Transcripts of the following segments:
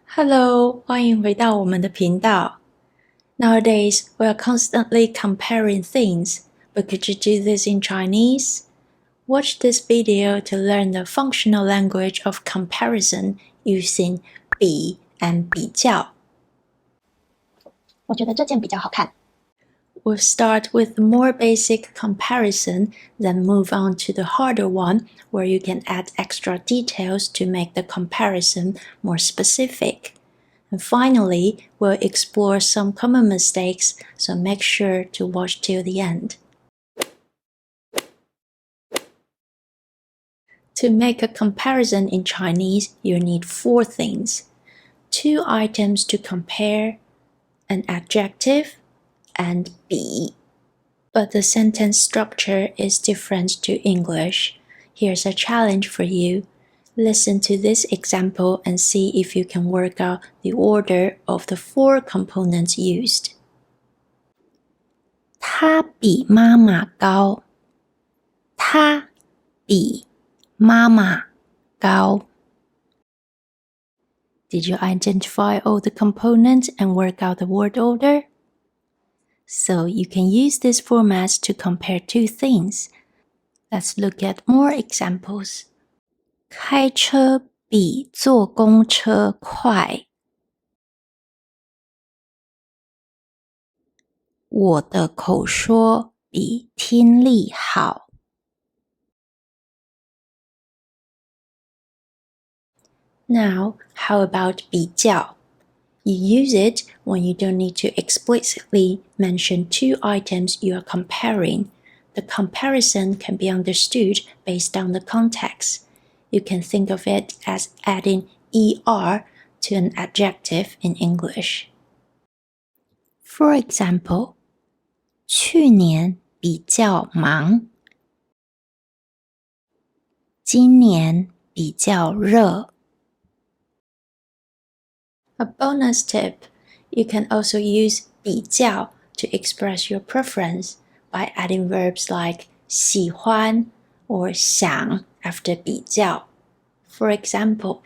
Hello，欢迎回到我们的频道。Nowadays, we are constantly comparing things, but could you do this in Chinese? Watch this video to learn the functional language of comparison using 比 and 比较。我觉得这件比较好看。We'll start with the more basic comparison, then move on to the harder one, where you can add extra details to make the comparison more specific. And finally, we'll explore some common mistakes, so make sure to watch till the end. To make a comparison in Chinese, you need 4 things: 2 items to compare, an adjective, and 比. But the sentence structure is different to English. Here's a challenge for you. Listen to this example and see if you can work out the order of the 4 components used. 他比妈妈高。他比妈妈高。Did you identify all the components and work out the word order? So you can use this format to compare 2 things. Let's look at more examples. 开车比坐公车快。我的口说比听力好。Now, how about 比较? You use it when you don't need to explicitly mention 2 items you are comparing. The comparison can be understood based on the context. You can think of it as adding er to an adjective in English. For example, 去年比较忙。今年比较热。A bonus tip, you can also use 比较 to express your preference by adding verbs like 喜欢 or 想 after 比较. For example,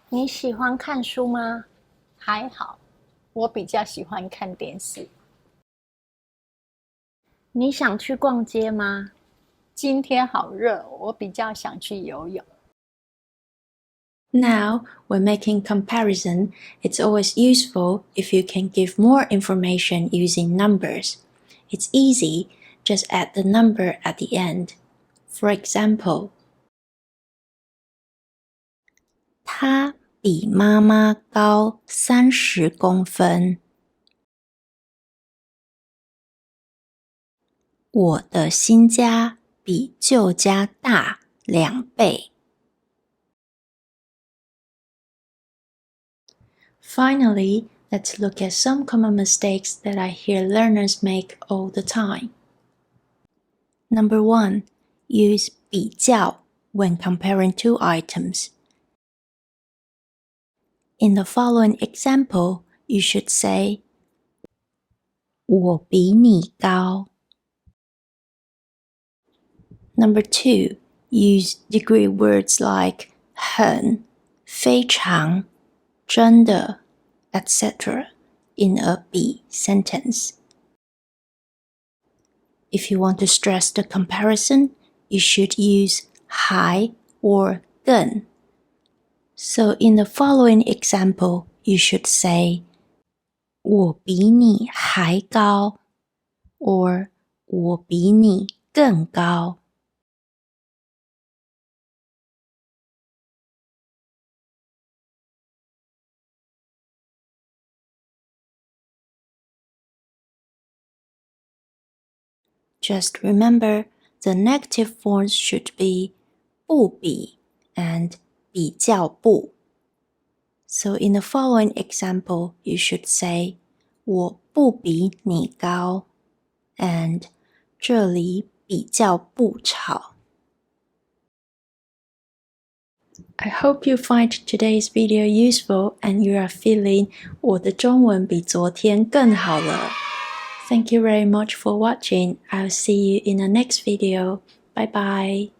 你喜欢看书吗？还好，我比较喜欢看电视。你想去逛街吗？今天好热，我比较想去游泳。Now, when making comparison, it's always useful if you can give more information using numbers. It's easy, just add the number at the end. For example, 他比妈妈高30公分。我的新家比旧家大2倍。Finally, let's look at some common mistakes that I hear learners make all the time. Number 1, use 比较 when comparing 2 items. In the following example, you should say, 我比你高。Number 2, use degree words like 很、非常、真的 etc. in a 比 sentence. If you want to stress the comparison, you should use 还 or 更. So in the following example, you should say 我比你还高 or 我比你更高。Just remember, the negative forms should be 不比 and 比较不. So in the following example, you should say 我不比你高 and 这里比较不吵. I hope you find today's video useful and you are feeling 我的中文比昨天更好了. Thank you very much for watching. I'll see you in the next video. Bye bye.